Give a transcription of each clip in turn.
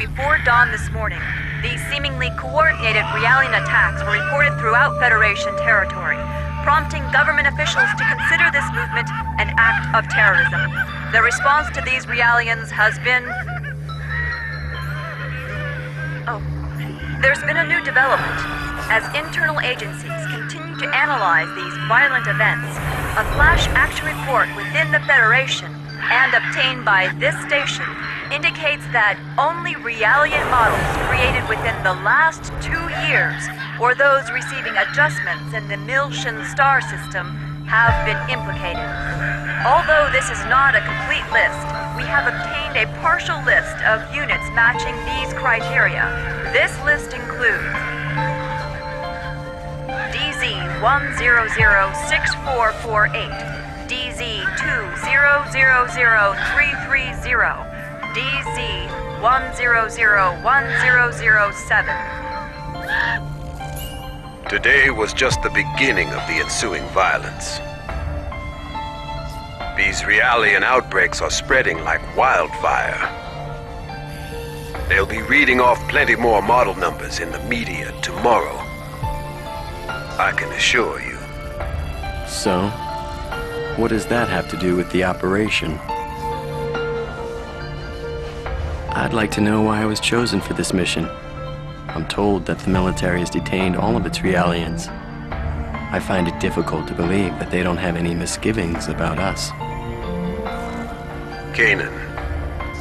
before dawn this morning, these seemingly coordinated Realian attacks were reported throughout Federation territory, prompting government officials to consider this movement an act of terrorism. The response to these Realians has been... There's been a new development. As internal agencies continue to analyze these violent events, a flash action report within the Federation and obtained by this station indicates that only Realian models created within the last 2 years, or those receiving adjustments in the Miltian star system, have been implicated. Although this is not a complete list, we have obtained a partial list of units matching these criteria. This list includes DZ-100-6448, DZ-2000330, DZ-100-1007. Today was just the beginning of the ensuing violence. These Realian outbreaks are spreading like wildfire. They'll be reading off plenty more model numbers in the media tomorrow. I can assure you. So, what does that have to do with the operation? I'd like to know why I was chosen for this mission. I'm told that the military has detained all of its Realians. I find it difficult to believe that they don't have any misgivings about us. Kanan,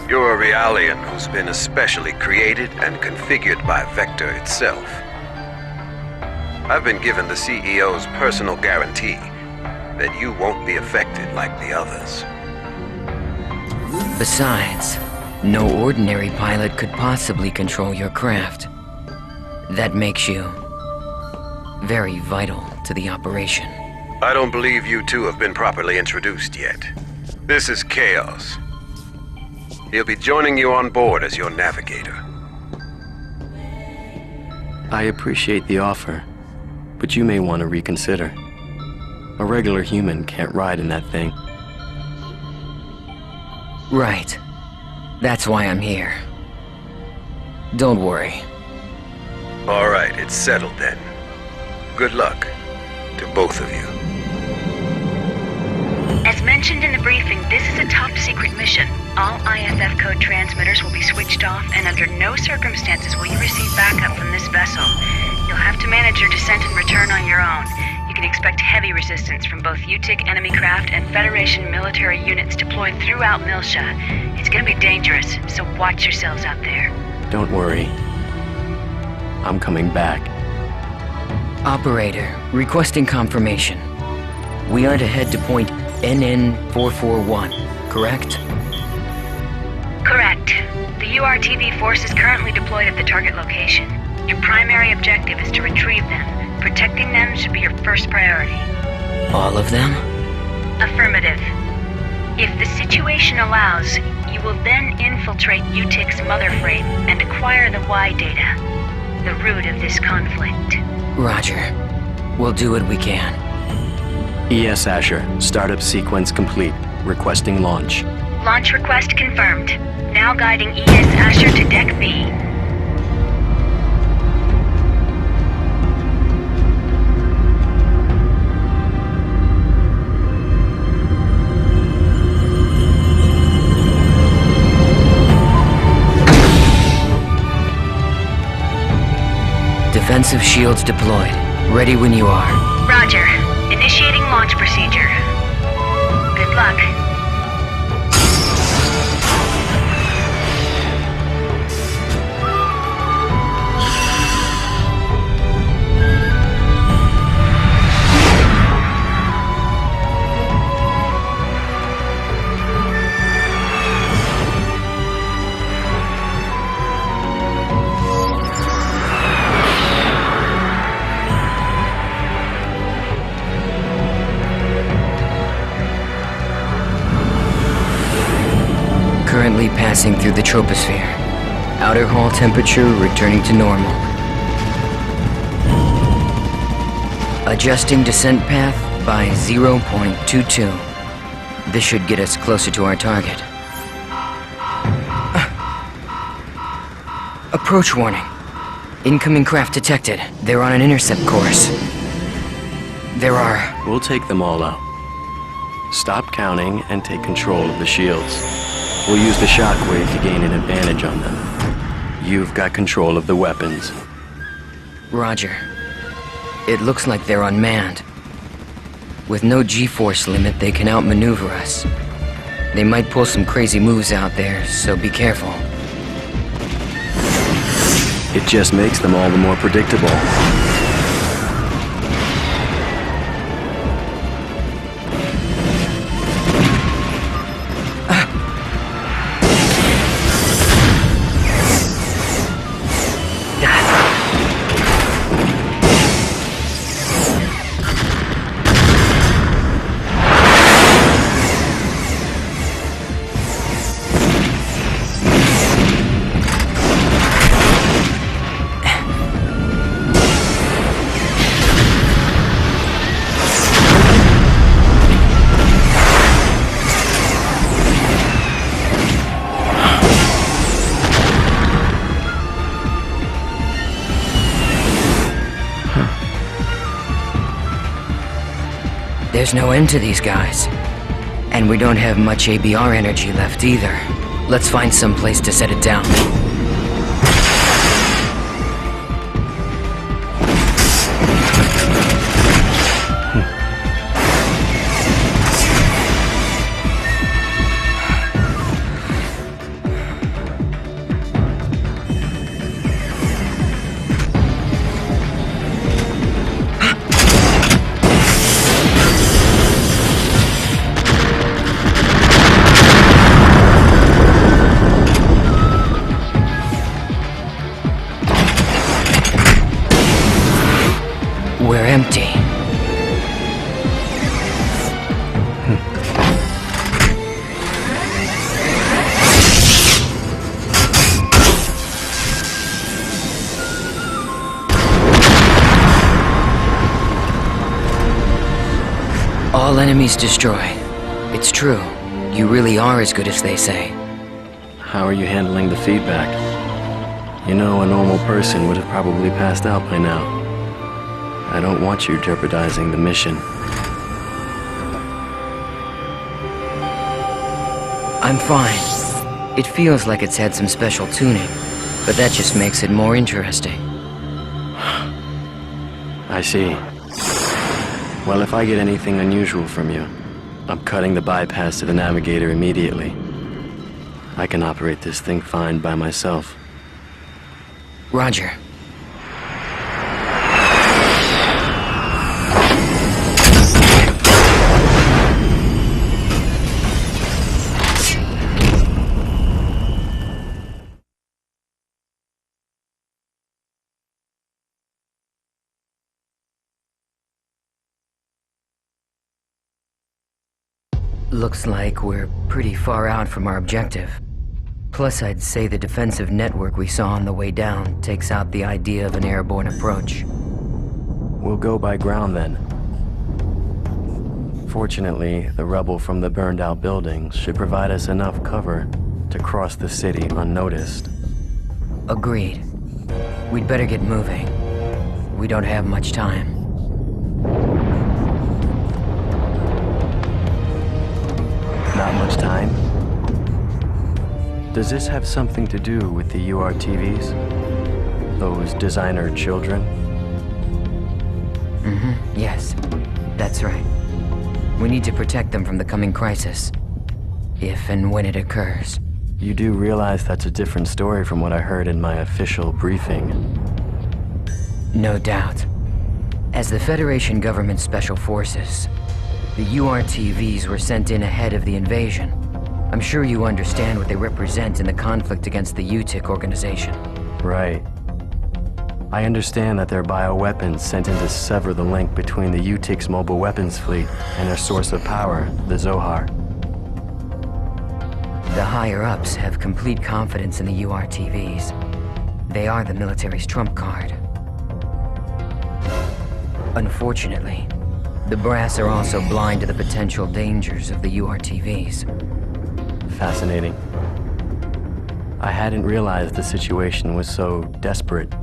you're a Realian who's been especially created and configured by Vector itself. I've been given the CEO's personal guarantee that you won't be affected like the others. Besides, no ordinary pilot could possibly control your craft. That makes you very vital to the operation. I don't believe you two have been properly introduced yet. This is Chaos. He'll be joining you on board as your navigator. I appreciate the offer, but you may want to reconsider. A regular human can't ride in that thing. Right. That's why I'm here. Don't worry. All right, it's settled then. Good luck to both of you. As mentioned in the briefing, this is a top-secret mission. All IFF code transmitters will be switched off, and under no circumstances will you receive backup from this vessel. You'll have to manage your descent and return on your own. You can expect heavy resistance from both UTIC enemy craft and Federation military units deployed throughout Miltia. It's gonna be dangerous, so watch yourselves out there. Don't worry. I'm coming back. Operator, requesting confirmation. We are to head to point NN441, correct? Correct. The URTV force is currently deployed at the target location. Your primary objective is to retrieve them. Protecting them should be your first priority. All of them? Affirmative. If the situation allows, you will then infiltrate UTIC's mother frame and acquire the Y data, the root of this conflict. Roger. We'll do what we can. ES Asher, startup sequence complete. Requesting launch. Launch request confirmed. Now guiding ES Asher to Deck B. Defensive shields deployed. Ready when you are. Roger. Initiating launch procedure. Good luck. Currently passing through the troposphere. Outer hull temperature returning to normal. Adjusting descent path by 0.22. This should get us closer to our target. Approach warning. Incoming craft detected. They're on an intercept course. There are... We'll take them all out. Stop counting and take control of the shields. We'll use the shockwave to gain an advantage on them. You've got control of the weapons. Roger. It looks like they're unmanned. With no G-force limit, they can outmaneuver us. They might pull some crazy moves out there, so be careful. It just makes them all the more predictable. There's no end to these guys. And we don't have much ABR energy left either. Let's find some place to set it down. We're empty. All enemies destroy. It's true. You really are as good as they say. How are you handling the feedback? You know, a normal person would have probably passed out by now. I don't want you jeopardizing the mission. I'm fine. It feels like it's had some special tuning, but that just makes it more interesting. I see. Well, if I get anything unusual from you, I'm cutting the bypass to the navigator immediately. I can operate this thing fine by myself. Roger. Looks like we're pretty far out from our objective. Plus, I'd say the defensive network we saw on the way down takes out the idea of an airborne approach. We'll go by ground then. Fortunately, the rubble from the burned-out buildings should provide us enough cover to cross the city unnoticed. Agreed. We'd better get moving. We don't have much time. Not much time? Does this have something to do with the URTVs? Those designer children? Yes. That's right. We need to protect them from the coming crisis. If and when it occurs. You do realize that's a different story from what I heard in my official briefing. No doubt. As the Federation government special forces, the URTVs were sent in ahead of the invasion. I'm sure you understand what they represent in the conflict against the UTIC organization. Right. I understand that they're bioweapons sent in to sever the link between the UTIC's mobile weapons fleet and their source of power, the Zohar. The higher-ups have complete confidence in the URTVs. They are the military's trump card. Unfortunately, the brass are also blind to the potential dangers of the URTVs. Fascinating. I hadn't realized the situation was so desperate.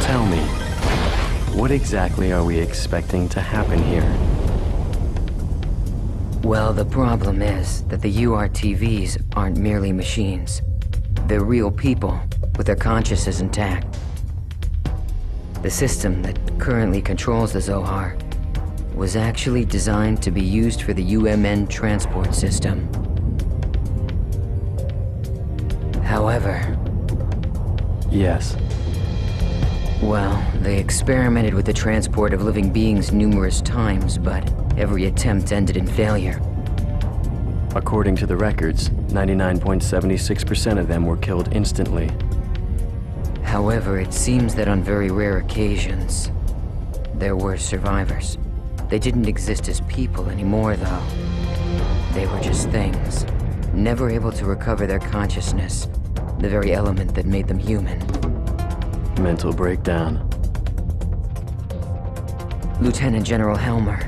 Tell me, what exactly are we expecting to happen here? Well, the problem is that the URTVs aren't merely machines. They're real people with their consciousness intact. The system that currently controls the Zohar was actually designed to be used for the UMN transport system. However... Yes. Well, they experimented with the transport of living beings numerous times, but every attempt ended in failure. According to the records, 99.76% of them were killed instantly. However, it seems that on very rare occasions, there were survivors. They didn't exist as people anymore, though. They were just things, never able to recover their consciousness, the very element that made them human. Mental breakdown. Lieutenant General Helmer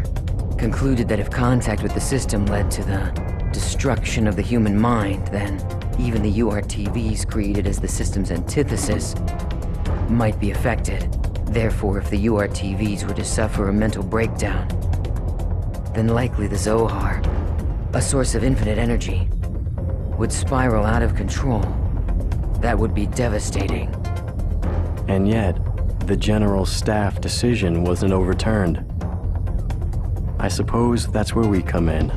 concluded that if contact with the system led to the destruction of the human mind, then even the URTVs created as the system's antithesis might be affected. Therefore, if the URTVs were to suffer a mental breakdown, then likely the Zohar, a source of infinite energy, would spiral out of control. That would be devastating. And yet, the General Staff decision wasn't overturned. I suppose that's where we come in.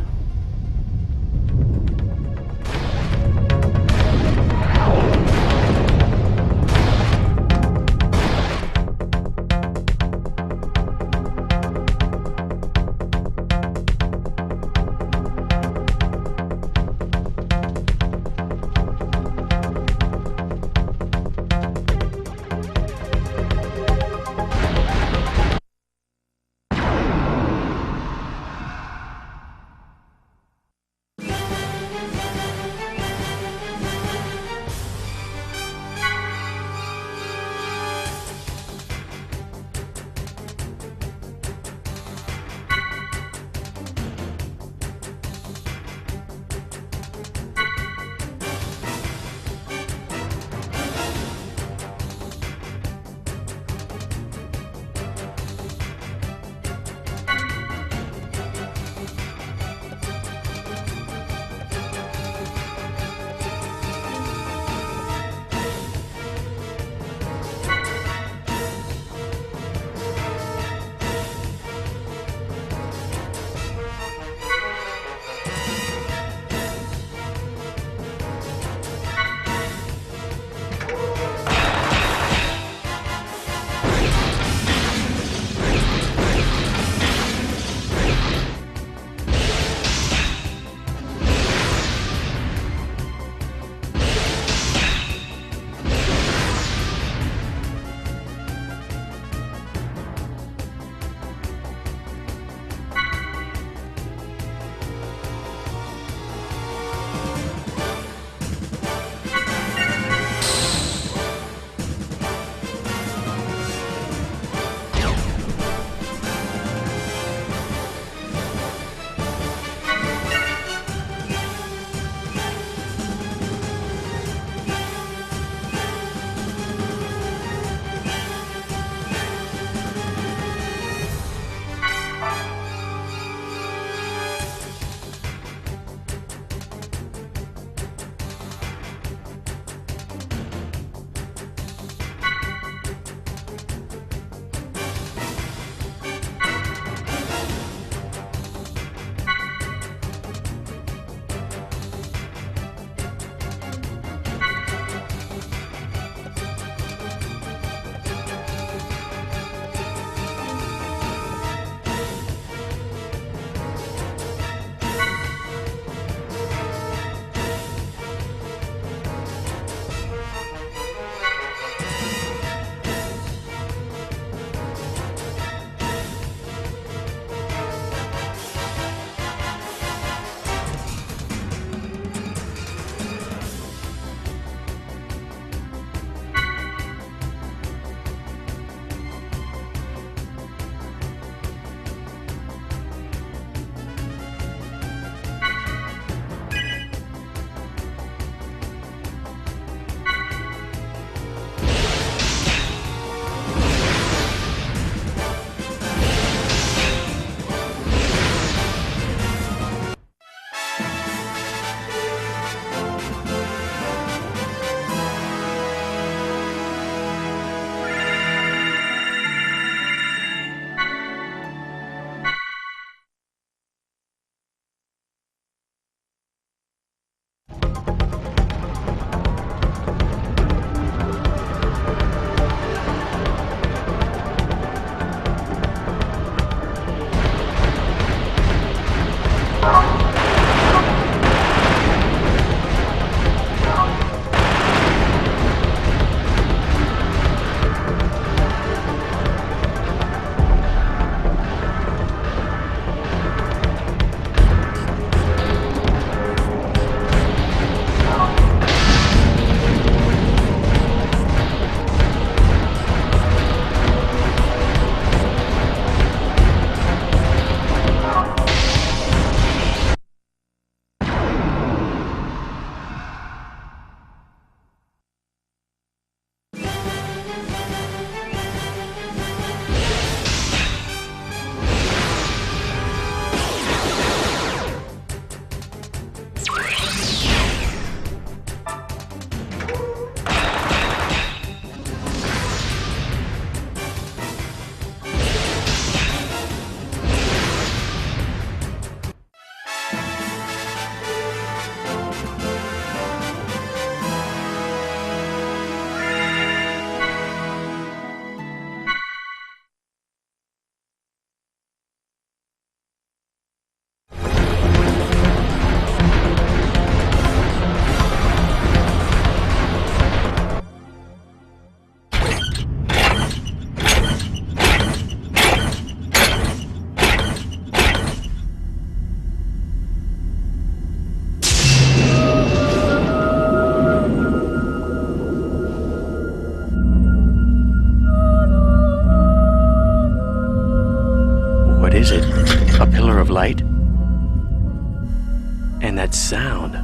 And that sound.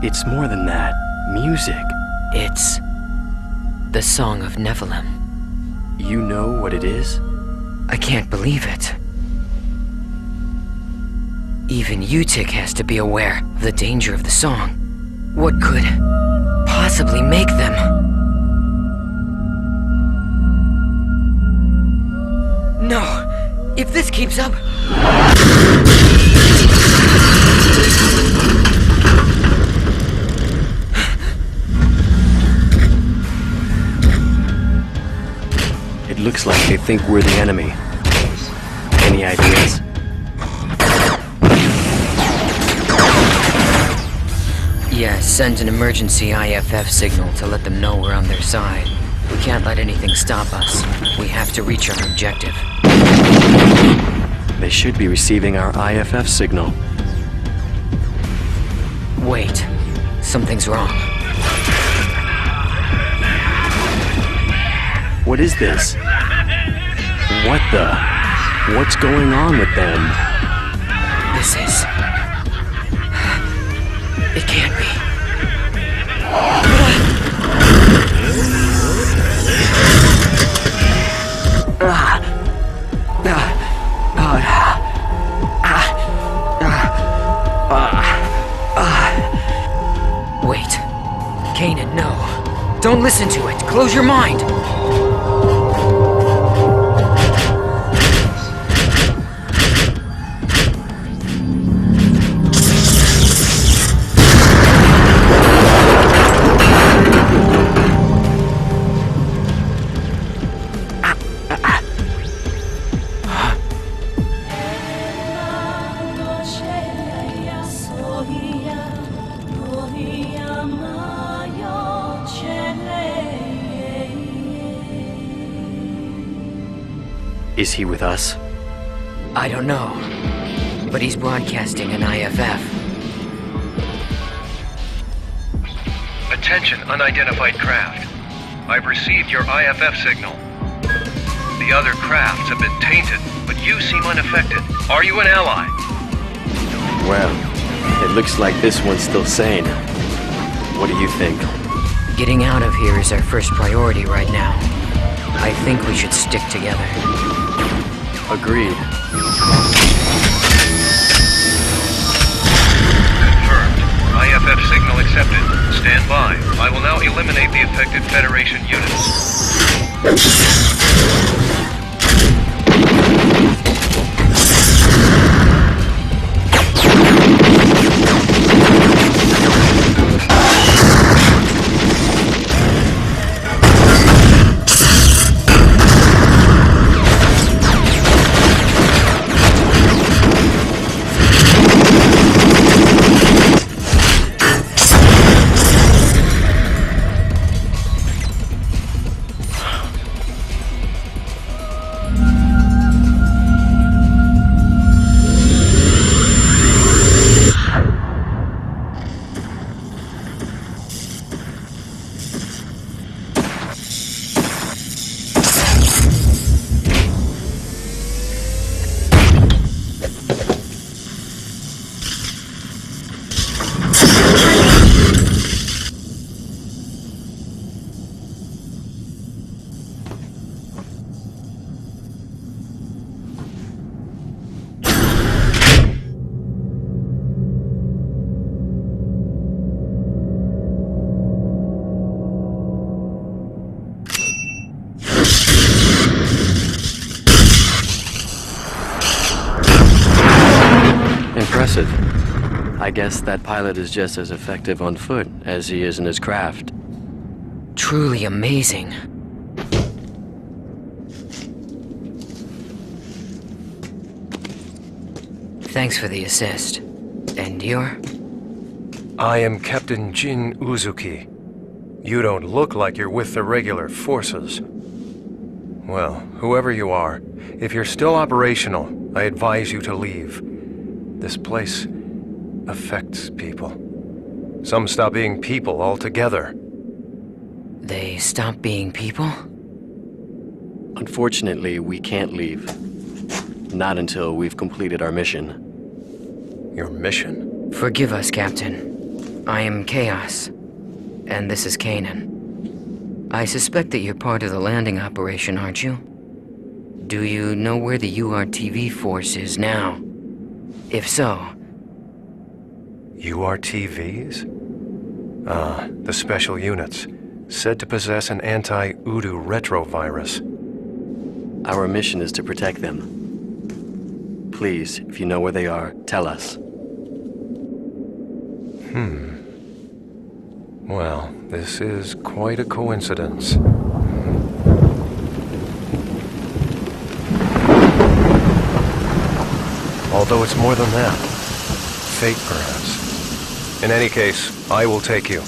It's more than that. Music. It's the Song of Nephilim. You know what it is? I can't believe it. Even Utic has to be aware of the danger of the song. What could possibly make them? No! If this keeps up... It looks like they think we're the enemy. Any ideas? Yeah, send an emergency IFF signal to let them know we're on their side. We can't let anything stop us. We have to reach our objective. They should be receiving our IFF signal. Wait. Something's wrong. What is this? What the? What's going on with them? This is... It can't be. Wait. Kanan, no. Don't listen to it. Close your mind. Is he with us? I don't know. But he's broadcasting an IFF. Attention, unidentified craft. I've received your IFF signal. The other crafts have been tainted, but you seem unaffected. Are you an ally? Well, it looks like this one's still sane. What do you think? Getting out of here is our first priority right now. I think we should stick together. Agreed. Confirmed. IFF signal accepted. Stand by. I will now eliminate the affected Federation units. Impressive. I guess that pilot is just as effective on foot as he is in his craft. Truly amazing. Thanks for the assist. And you're? I am Captain Jin Uzuki. You don't look like you're with the regular forces. Well, whoever you are, if you're still operational, I advise you to leave. This place affects people. Some stop being people altogether. They stop being people? Unfortunately, we can't leave. Not until we've completed our mission. Your mission? Forgive us, Captain. I am Chaos, and this is Kanan. I suspect that you're part of the landing operation, aren't you? Do you know where the URTV force is now? If so... URTVs? Ah, the special units, said to possess an anti-Udu retrovirus. Our mission is to protect them. Please, if you know where they are, tell us. Well, this is quite a coincidence. Although it's more than that. Fate, perhaps. In any case, I will take you.